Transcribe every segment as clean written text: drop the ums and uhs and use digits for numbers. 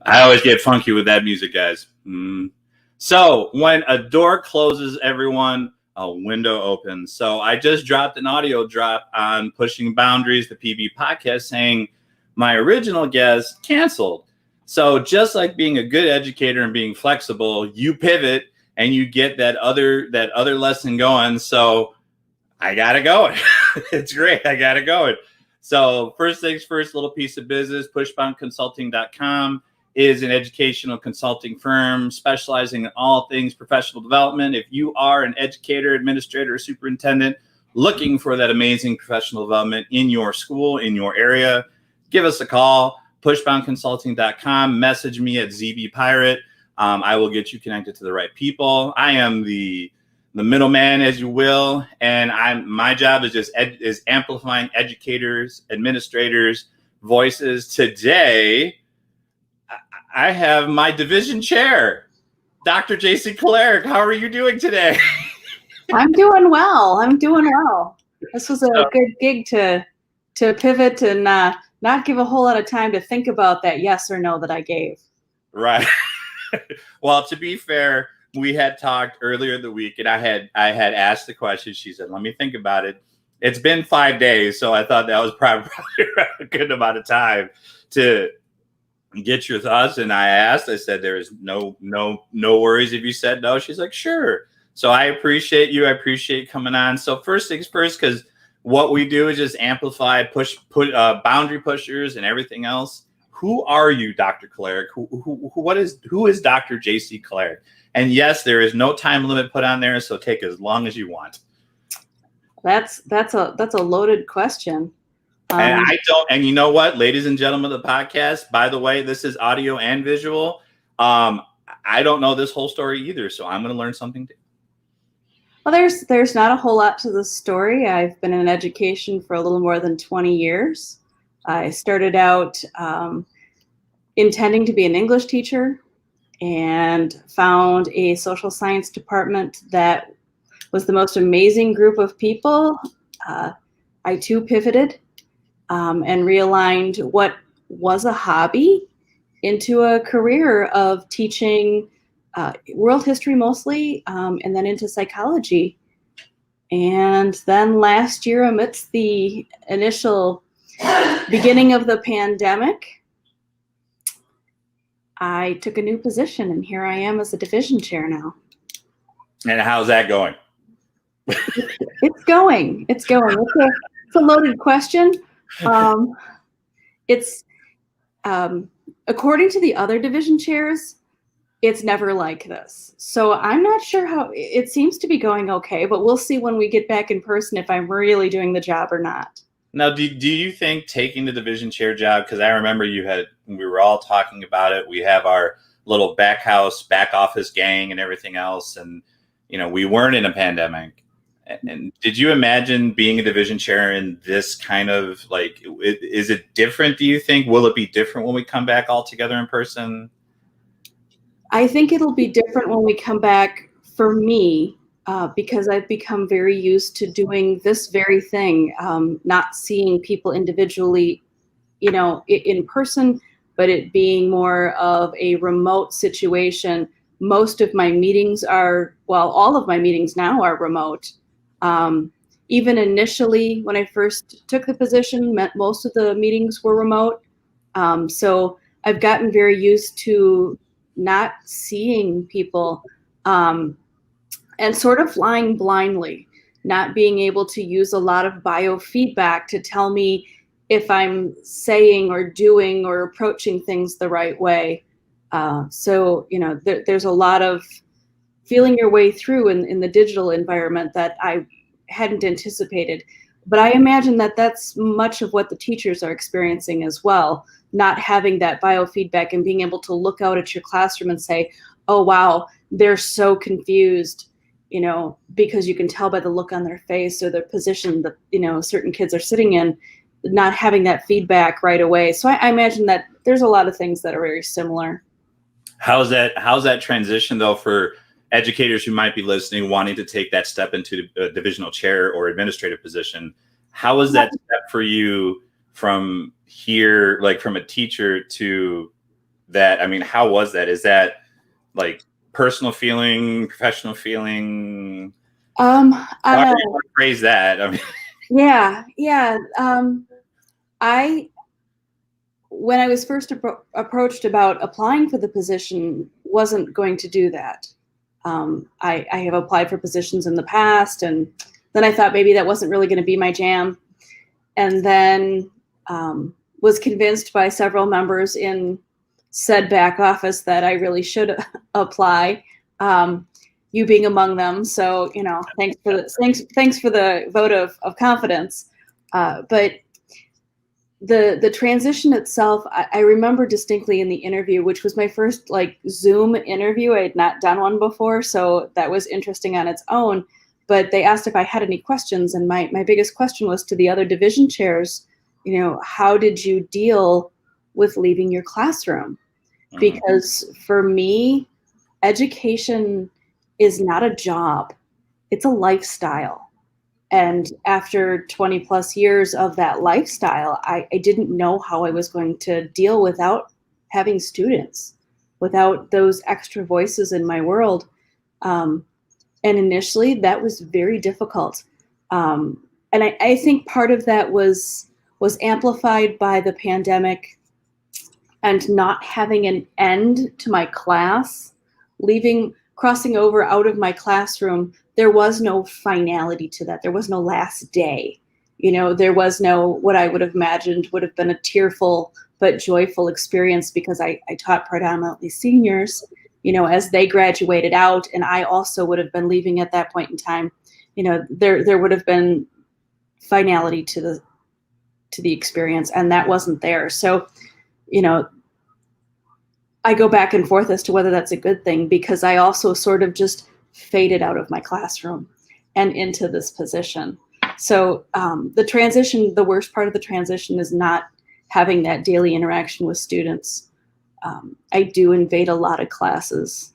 I always get funky with that music, guys. So when a door closes, everyone, a window opens. So I just dropped an audio drop on Pushing Boundaries, the PB podcast, saying my original guest canceled. So just like being a good educator and being flexible, you pivot and you get that other lesson going. So I got to go. It's great. I got to go. So first things first, little piece of business, pushboundconsulting.com is an educational consulting firm specializing in all things professional development. If you are an educator, administrator, or superintendent looking for that amazing professional development in your school, in your area, give us a call, pushboundconsulting.com, message me at ZBPirate. I will get you connected to the right people. I am the middleman, as you will, and my job is is amplifying educators, administrators' voices. Today, I have my division chair, Dr. Jasey Kolarik. How are you doing today? I'm doing well. This was a good gig to pivot and not give a whole lot of time to think about that yes or no that I gave. Right. Well, to be fair, we had talked earlier in the week, and I had asked the question. She said, "Let me think about it." It's been 5 days, so I thought that was probably a good amount of time to get your thoughts. And I said, "There is no worries if you said no." She's like, "Sure." So I appreciate you. I appreciate coming on. So first things first, because what we do is just amplify, boundary pushers and everything else. Who are you, Dr. Kolarik? Who is Dr. Jasey Kolarik? And yes, there is no time limit put on there, so take as long as you want. That's a loaded question. And and you know what, ladies and gentlemen of the podcast, by the way, this is audio and visual. I don't know this whole story either, so I'm going to learn something too. Well, there's not a whole lot to the story. I've been in education for a little more than 20 years. I started out intending to be an English teacher and found a social science department that was the most amazing group of people. I too pivoted and realigned what was a hobby into a career of teaching world history mostly, and then into psychology. And then last year, amidst the initial beginning of the pandemic, I took a new position, and here I am as a division chair now. And how's that going? It's going. It's a loaded question. It's according to the other division chairs, it's never like this. So I'm not sure how. It seems to be going okay, but we'll see when we get back in person if I'm really doing the job or not. Now, do you think taking the division chair job, because I remember we were all talking about it. We have our little back office gang and everything else. And, we weren't in a pandemic. And did you imagine being a division chair in this kind of is it different? Do you think, will it be different when we come back all together in person? I think it'll be different when we come back for me. Because I've become very used to doing this very thing, not seeing people individually, in person, but it being more of a remote situation. Most of my meetings all of my meetings now are remote. Even initially, when I first took the position, most of the meetings were remote. So I've gotten very used to not seeing people. And sort of flying blindly, not being able to use a lot of biofeedback to tell me if I'm saying or doing or approaching things the right way. So there's a lot of feeling your way through in the digital environment that I hadn't anticipated. But I imagine that that's much of what the teachers are experiencing as well, not having that biofeedback and being able to look out at your classroom and say, oh, wow, they're so confused. Because you can tell by the look on their face or the position that, certain kids are sitting in, not having that feedback right away. So I imagine that there's a lot of things that are very similar. How's that transition though for educators who might be listening, wanting to take that step into a divisional chair or administrative position? How was that step for you from here, from a teacher to that? I mean, how was that? Is that like personal feeling, professional feeling? On Why a, do you phrase that? I mean, yeah. I when I was first approached about applying for the position, wasn't going to do that. I have applied for positions in the past, and then I thought maybe that wasn't really going to be my jam. And then was convinced by several members in said back office that I really should apply. You being among them, so thanks for the vote of confidence. But the transition itself, I remember distinctly in the interview, which was my first like Zoom interview. I had not done one before, so that was interesting on its own. But they asked if I had any questions, and my biggest question was to the other division chairs, how did you deal with leaving your classroom? Because for me, education is not a job, it's a lifestyle. And after 20 plus years of that lifestyle, I didn't know how I was going to deal without having students, without those extra voices in my world. And initially that was very difficult. And I think part of that was amplified by the pandemic and not having an end to my class, crossing over out of my classroom. There was no finality to that. There was no last day. There was no, what I would have imagined would have been a tearful but joyful experience, because I taught predominantly seniors, as they graduated out, and I also would have been leaving at that point in time. There would have been finality to the experience, and that wasn't there. So, I go back and forth as to whether that's a good thing, because I also sort of just faded out of my classroom and into this position. So the worst part of the transition is not having that daily interaction with students. I do invade a lot of classes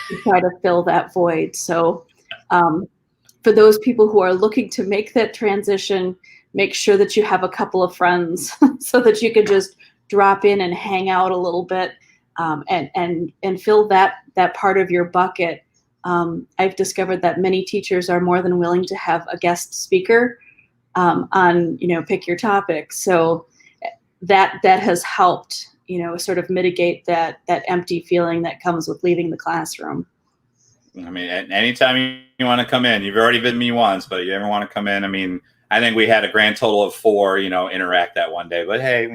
to try to fill that void. So for those people who are looking to make that transition, make sure that you have a couple of friends so that you can just drop in and hang out a little bit. And fill that part of your bucket. I've discovered that many teachers are more than willing to have a guest speaker on pick your topic. So that has helped sort of mitigate that empty feeling that comes with leaving the classroom. I mean, anytime you want to come in, you've already been me once, but you ever want to come in? I mean, I think we had a grand total of 4, interact that one day. But hey,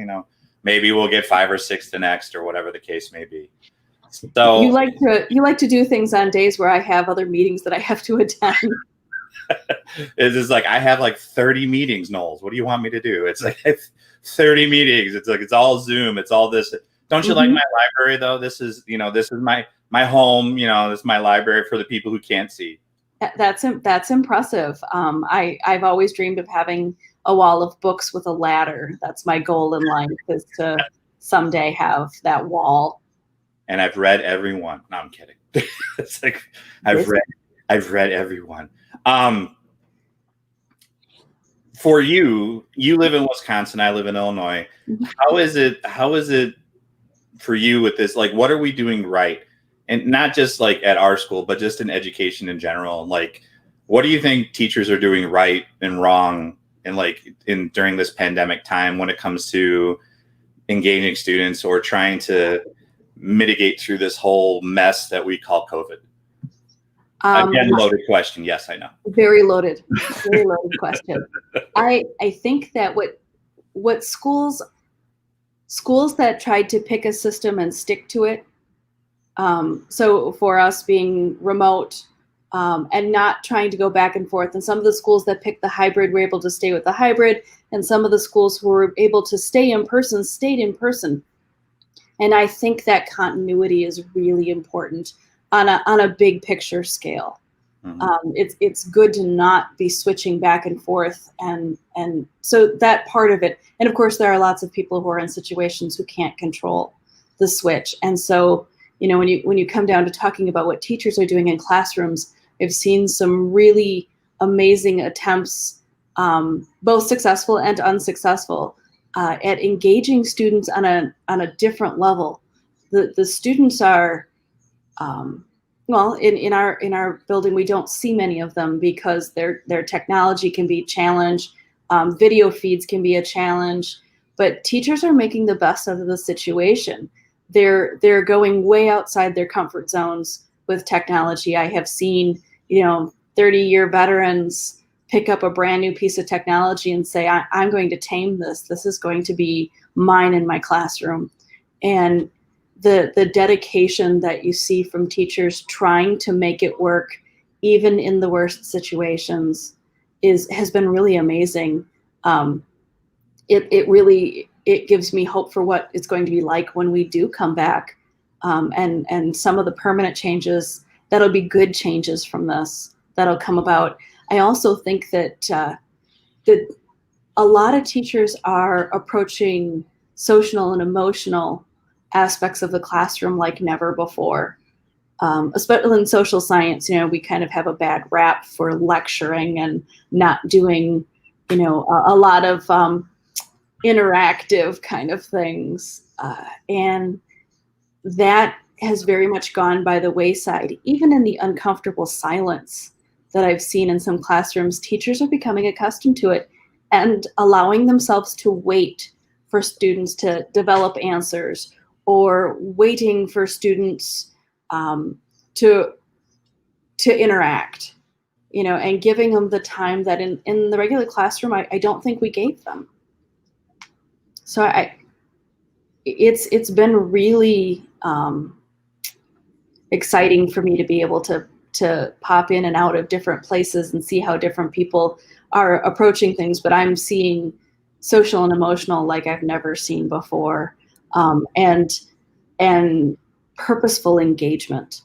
maybe we'll get 5 or 6 the next, or whatever the case may be. So you like to do things on days where I have other meetings that I have to attend. It's just like I have like 30 meetings, Knowles. What do you want me to do? It's like 30 meetings. It's like it's all Zoom. It's all this. Don't you like my library though? This is my home. This is my library for the people who can't see. That's impressive. I've always dreamed of having a wall of books with a ladder. That's my goal in life, is to someday have that wall. And I've read every one. No, I'm kidding. It's like I've read every one. For you live in Wisconsin. I live in Illinois. How is it for you with this? Like, what are we doing right? And not just like at our school, but just in education in general. Like, what do you think teachers are doing right and wrong, and during this pandemic time when it comes to engaging students or trying to mitigate through this whole mess that we call COVID? Again, loaded question. Yes, I know. Very loaded question. I think that what schools that tried to pick a system and stick to it. So for us being remote and not trying to go back and forth, and some of the schools that picked the hybrid were able to stay with the hybrid, and some of the schools who were able to stay in person stayed in person. And I think that continuity is really important on a big picture scale. It's good to not be switching back and forth, and so that part of it. And of course, there are lots of people who are in situations who can't control the switch. And so, when you come down to talking about what teachers are doing in classrooms, I've seen some really amazing attempts, both successful and unsuccessful, at engaging students on a different level. the students are, well, in our building, we don't see many of them because their technology can be a challenge. Video feeds can be a challenge, but teachers are making the best out of the situation. They're going way outside their comfort zones with technology. I have seen, 30-year veterans pick up a brand new piece of technology and say, I'm going to tame this. This is going to be mine in my classroom. And the dedication that you see from teachers trying to make it work, even in the worst situations, has been really amazing. It gives me hope for what it's going to be like when we do come back, and some of the permanent changes that'll be good changes from this that'll come about. I also think that a lot of teachers are approaching social and emotional aspects of the classroom like never before. Especially in social science, we kind of have a bad rap for lecturing and not doing, a lot of interactive kind of things. And that has very much gone by the wayside. Even in the uncomfortable silence that I've seen in some classrooms, teachers are becoming accustomed to it and allowing themselves to wait for students to develop answers, or waiting for students to interact, and giving them the time that in the regular classroom, I don't think we gave them. So it's been really exciting for me to be able to pop in and out of different places and see how different people are approaching things. But I'm seeing social and emotional like I've never seen before, and purposeful engagement,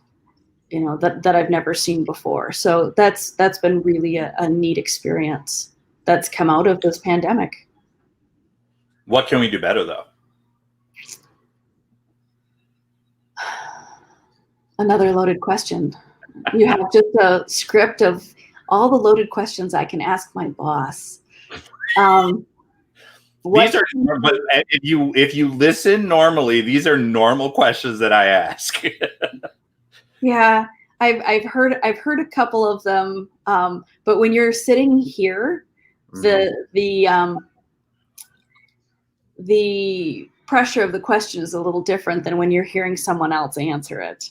that I've never seen before. So that's been really a neat experience that's come out of this pandemic. What can we do better, though? Another loaded question. You have just a script of all the loaded questions I can ask my boss. These are, but if you listen normally, these are normal questions that I ask. Yeah, I've heard a couple of them, but when you're sitting here, the pressure of the question is a little different than when you're hearing someone else answer it.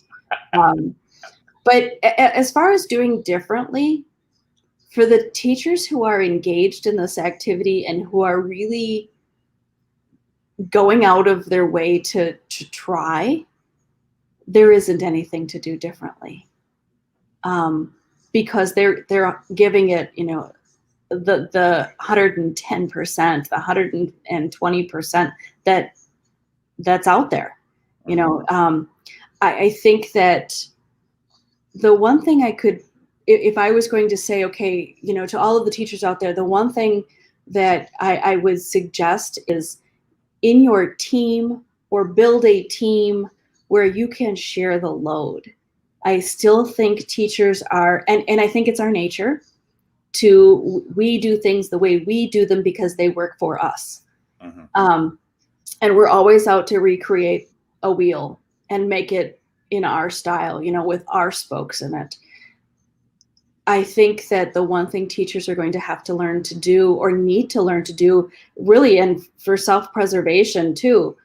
But as far as doing differently, for the teachers who are engaged in this activity and who are really going out of their way to try, there isn't anything to do differently, because they're giving it, the 110%, the 120% that's out there. I think that the one thing I could, if I was going to say, okay, to all of the teachers out there, the one thing that I would suggest is, in your team, or build a team where you can share the load. I still think teachers are, and I think it's our nature we do things the way we do them because they work for us. And we're always out to recreate a wheel and make it in our style, with our spokes in it. I think that the one thing teachers are going to have to learn to do, or need to learn to do, really, and for self-preservation too,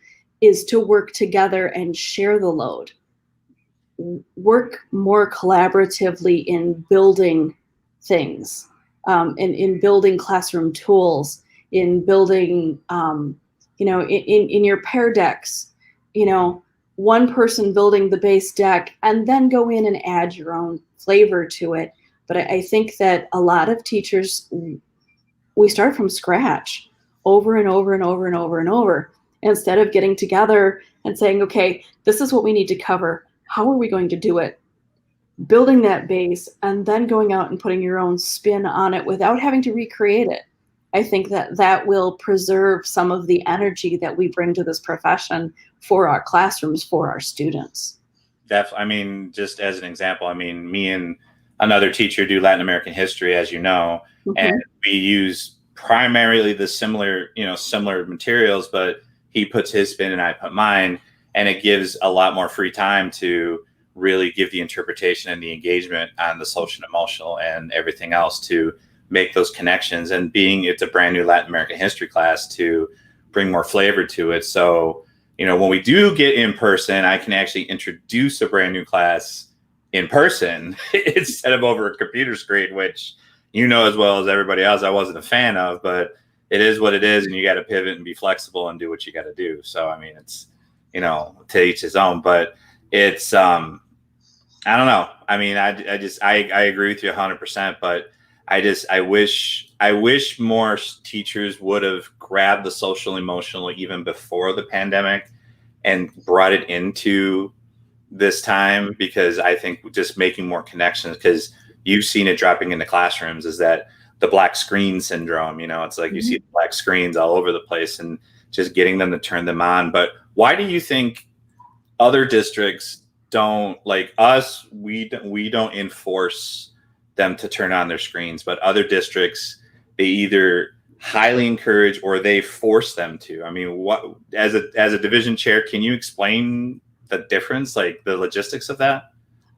is to work together and share the load. Work more collaboratively in building things, in building classroom tools, in building, in your pair decks, one person building the base deck, and then go in and add your own flavor to it. But I think that a lot of teachers, we start from scratch over and over and over and over and over, instead of getting together and saying, okay, this is what we need to cover. How are we going to do it? Building that base and then going out and putting your own spin on it without having to recreate it. I think that will preserve some of the energy that we bring to this profession for our classrooms, for our students. Just as an example, me and another teacher do Latin American history, as you know, and we use primarily the similar materials, but he puts his spin and I put mine. and it gives a lot more free time to really give the interpretation and the engagement on the social and emotional and everything else to make those connections. And being it's a brand new Latin American history class, to bring more flavor to it. So, when we do get in person, I can actually introduce a brand new class in person instead of over a computer screen, which, as well as everybody else, I wasn't a fan of, but it is what it is. And you got to pivot and be flexible and do what you got to do. So, I mean, it's, to each his own, but it's, I don't know. I mean, I agree with you 100%, but I wish more teachers would have grabbed the social emotional even before the pandemic and brought it into this time, because I think just making more connections, because you've seen it dropping into classrooms, is that the black screen syndrome. It's like you see black screens all over the place, and just getting them to turn them on. But why do you think other districts don't, like us, we don't enforce them to turn on their screens, but other districts, they either highly encourage or they force them to? I mean, what, as a division chair, can you explain the difference, like the logistics of that?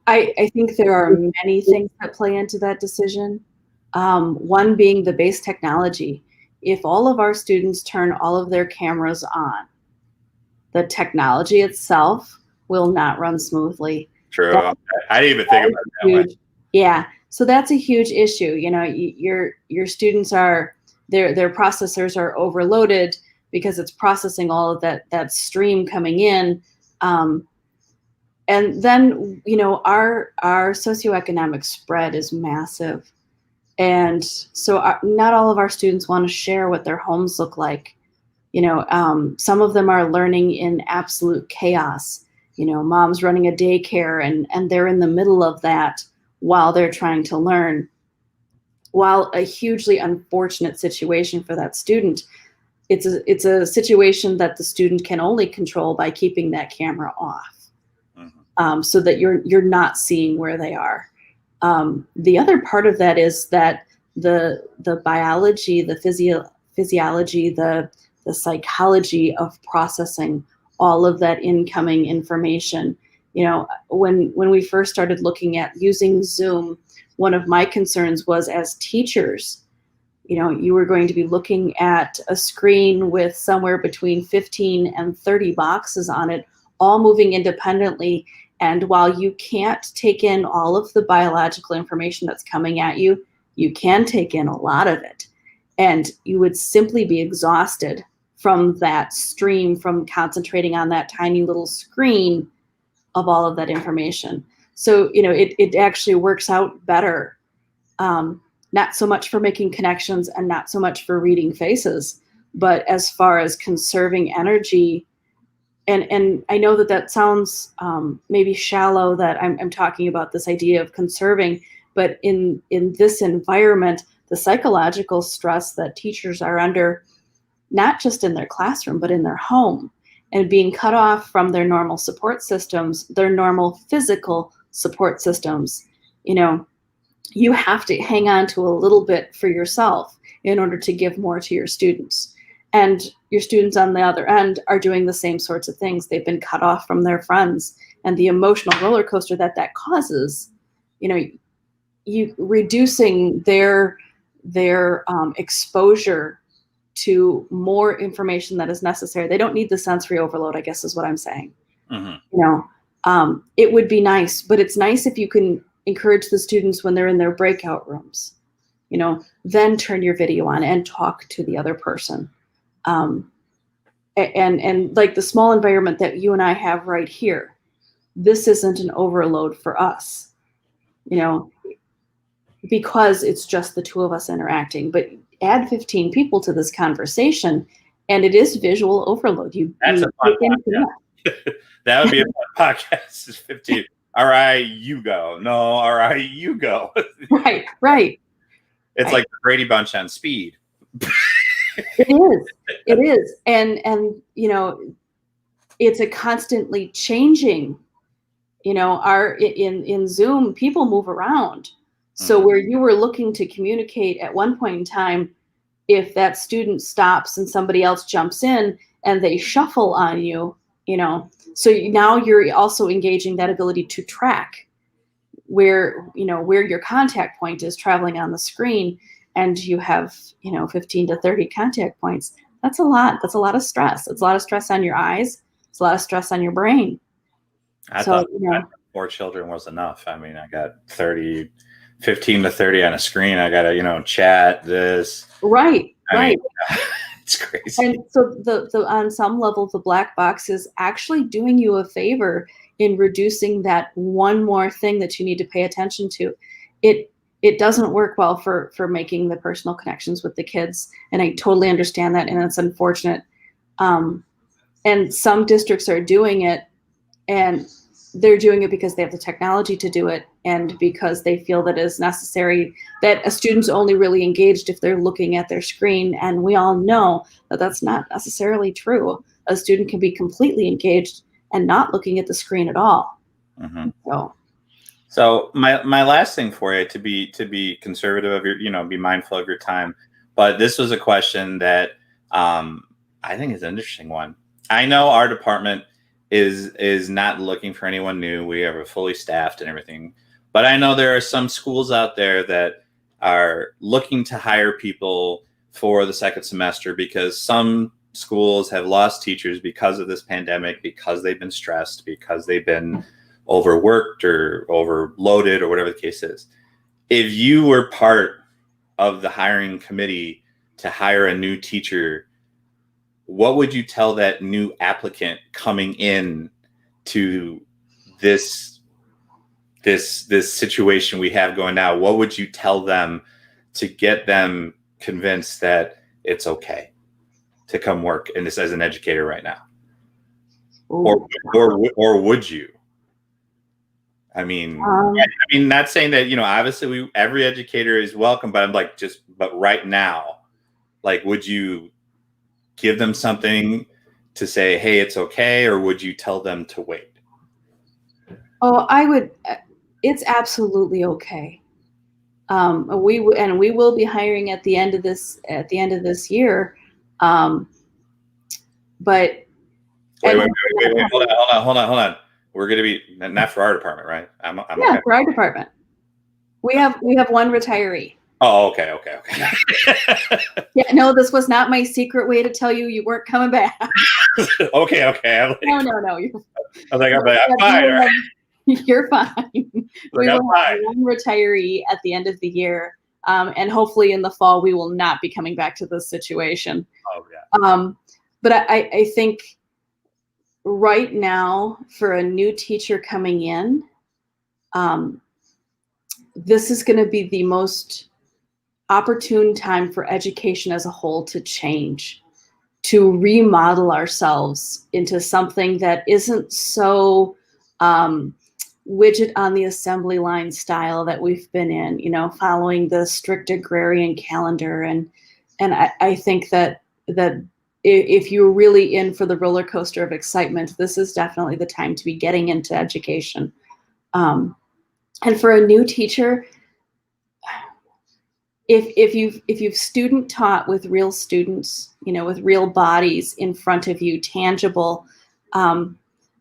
I think there are many things that play into that decision. One being the base technology. If all of our students turn all of their cameras on, the technology itself will not run smoothly. True. I didn't even think about it that way. Yeah. So that's a huge issue. Your students are, their processors are overloaded because it's processing all of that stream coming in. And then, our socioeconomic spread is massive. And so not all of our students want to share what their homes look like. Some of them are learning in absolute chaos. Mom's running a daycare and they're in the middle of that while they're trying to learn. While a hugely unfortunate situation for that student, it's a situation that the student can only control by keeping that camera off, so that you're not seeing where they are. The other part of that is that the biology, the physiology, the psychology of processing all of that incoming information. When we first started looking at using Zoom, one of my concerns was, as teachers, you were going to be looking at a screen with somewhere between 15 and 30 boxes on it, all moving independently. And while you can't take in all of the biological information that's coming at you, you can take in a lot of it. And you would simply be exhausted from that stream, from concentrating on that tiny little screen of all of that information. So, it actually works out better. Not so much for making connections and not so much for reading faces, but as far as conserving energy. And I know that sounds maybe shallow, that I'm talking about this idea of conserving, but in this environment, the psychological stress that teachers are under, not just in their classroom, but in their home, and being cut off from their normal support systems, their normal physical support systems, you have to hang on to a little bit for yourself in order to give more to your students. And your students on the other end are doing the same sorts of things. They've been cut off from their friends, and the emotional roller coaster that causes, you reducing their exposure to more information that is necessary. They don't need the sensory overload, I guess is what I'm saying. It would be nice, but it's nice if you can encourage the students when they're in their breakout rooms, then turn your video on and talk to the other person. And like the small environment that you and I have right here, this isn't an overload for us, because it's just the two of us interacting. But add 15 people to this conversation, and it is visual overload. That's a fun podcast. That would be a fun podcast. Is 15. All right, you go. No, all right, you go. Right. It's like the Brady Bunch on speed. It is. And it's a constantly changing, in Zoom, people move around. So where you were looking to communicate at one point in time, if that student stops and somebody else jumps in and they shuffle on you, So now you're also engaging that ability to track where your contact point is traveling on the screen, and you have 15 to 30 contact points. That's a lot of stress. It's a lot of stress on your eyes. It's a lot of stress on your brain. I thought 4 children was enough. I mean, I got 15 to 30 on a screen. I got to chat this. Right. It's crazy. And so the on some level, the black box is actually doing you a favor in reducing that one more thing that you need to pay attention to. It doesn't work well for making the personal connections with the kids, and I totally understand that, and it's unfortunate. And some districts are doing it, and they're doing it because they have the technology to do it, and because they feel that it is necessary, that a student's only really engaged if they're looking at their screen. And we all know that that's not necessarily true. A student can be completely engaged and not looking at the screen at all. Mm-hmm. So my last thing for you, to be conservative of your, be mindful of your time. But this was a question that I think is an interesting one. I know our department is not looking for anyone new. We are fully staffed and everything. But I know there are some schools out there that are looking to hire people for the second semester, because some schools have lost teachers because of this pandemic, because they've been stressed, because they've been overworked or overloaded, or whatever the case is. If you were part of the hiring committee to hire a new teacher, what would you tell that new applicant coming in to this situation we have going now? What would you tell them to get them convinced that it's okay to come work in this as an educator right now? Or would you? I mean, not saying that, obviously every educator is welcome, but I'm like, but right now, like, would you give them something to say, hey, it's okay, or would you tell them to wait? Oh, I would. It's absolutely okay. We will be hiring at the end of this year. But wait, hold on. We're going to be not for our department, right? I'm okay. For our department. We have one retiree. Oh, okay. Yeah, no, this was not my secret way to tell you weren't coming back. Okay. No. I'm fine. Right? You're fine. We will have one retiree at the end of the year, and hopefully in the fall we will not be coming back to this situation. Oh yeah. But I think right now, for a new teacher coming in, this is going to be the most opportune time for education as a whole to change, to remodel ourselves into something that isn't so widget on the assembly line style that we've been in, following the strict agrarian calendar. And I think that if you're really in for the roller coaster of excitement, this is definitely the time to be getting into education. And for a new teacher, if you've student taught with real students, with real bodies in front of you, tangible,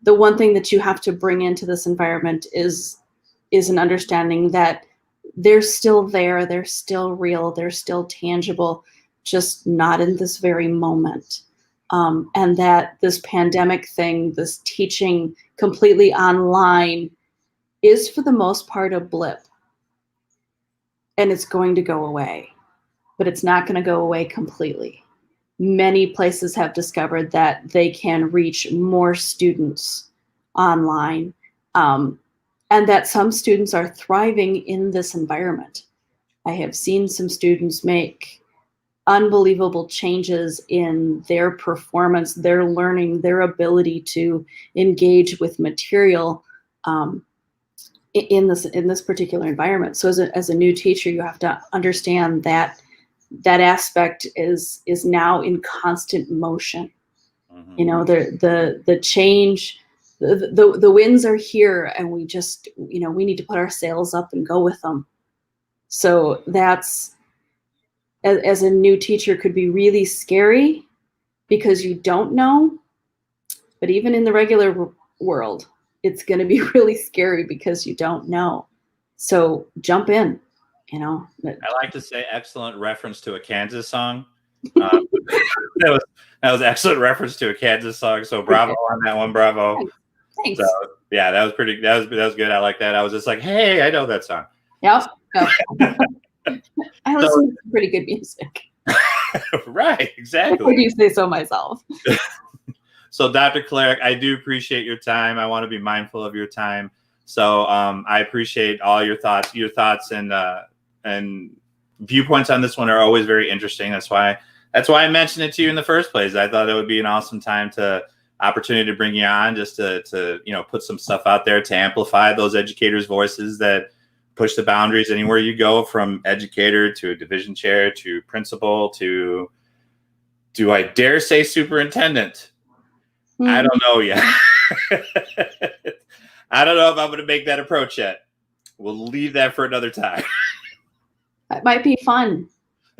the one thing that you have to bring into this environment is an understanding that they're still there, they're still real, they're still tangible, just not in this very moment. And that this pandemic thing, this teaching completely online, is for the most part a blip. And it's going to go away, but it's not going to go away completely. Many places have discovered that they can reach more students online, and that some students are thriving in this environment. I have seen some students make unbelievable changes in their performance, their learning, their ability to engage with material in this particular environment. So as a new teacher, you have to understand that aspect is now in constant motion. Mm-hmm. The change, the winds are here, and we just we need to put our sails up and go with them. So that's, as a new teacher, could be really scary because you don't know. But even in the regular world, it's going to be really scary because you don't know. So jump in, you know. I like to say excellent reference to a Kansas song. That was excellent reference to a Kansas song. So bravo on that one, bravo. Thanks. So yeah, that was pretty. That was good. I like that. I was just like, hey, I know that song. Yep. I listen to some pretty good music. Right, exactly. I do say so myself. So Dr. Kolarik, I do appreciate your time. I want to be mindful of your time. So I appreciate all your thoughts. Your thoughts and viewpoints on this one are always very interesting. That's why I mentioned it to you in the first place. I thought it would be an awesome opportunity to bring you on, just to put some stuff out there to amplify those educators' voices that push the boundaries anywhere you go, from educator to a division chair to principal to, do I dare say, superintendent? Mm-hmm. I don't know yet. I don't know if I'm going to make that approach yet. We'll leave that for another time. That might be fun.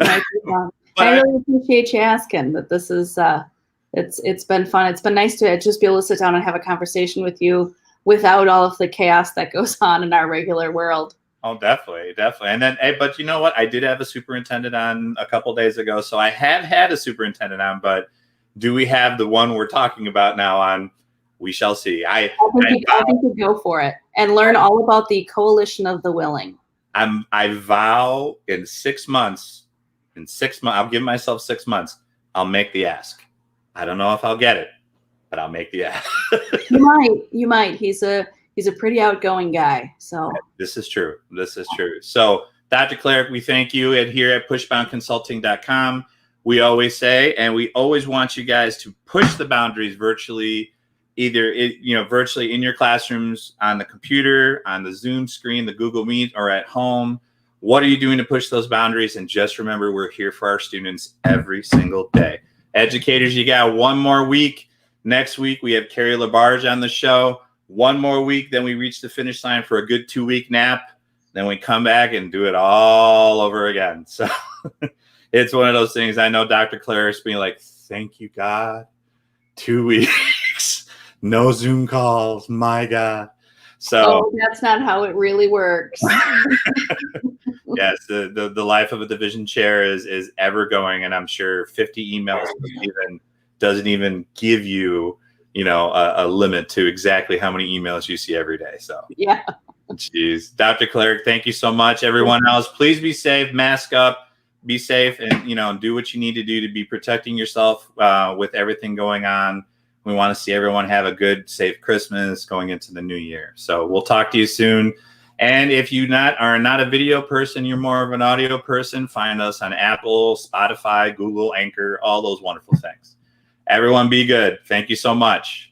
I really appreciate you asking. That this is it's been fun. It's been nice to just be able to sit down and have a conversation with you without all of the chaos that goes on in our regular world. Oh, definitely. And then, but you know what? I did have a superintendent on a couple days ago, so I have had a superintendent on. But do we have the one we're talking about now on? We shall see. I think you go for it and learn all about the coalition of the willing. I vow in 6 months. I'll give myself 6 months. I'll make the ask. I don't know if I'll get it, but I'll make the ask. You might. He's a pretty outgoing guy. So this is true. So Dr. Kolarik, we thank you. And here at pushboundconsulting.com, we always say, and we always want you guys to push the boundaries virtually, either virtually in your classrooms, on the computer, on the Zoom screen, the Google Meet, or at home. What are you doing to push those boundaries? And just remember, we're here for our students every single day. Educators, you got one more week. Next week, we have Carrie Labarge on the show. One more week, then we reach the finish line for a good 2-week nap. Then we come back and do it all over again. So it's one of those things. I know Dr. Clarik's being like, thank you, God. 2 weeks, no Zoom calls. My God. So that's not how it really works. Yes, the life of a division chair is ever going, and I'm sure 50 emails doesn't even give you a limit to exactly how many emails you see every day. So yeah. Jeez. Dr. Kolarik, thank you so much. Everyone else, please be safe, mask up, be safe, and do what you need to do to be protecting yourself with everything going on. We want to see everyone have a good, safe Christmas going into the new year. So we'll talk to you soon. And if you are not a video person, you're more of an audio person, find us on Apple, Spotify, Google, Anchor, all those wonderful things. Everyone be good. Thank you so much.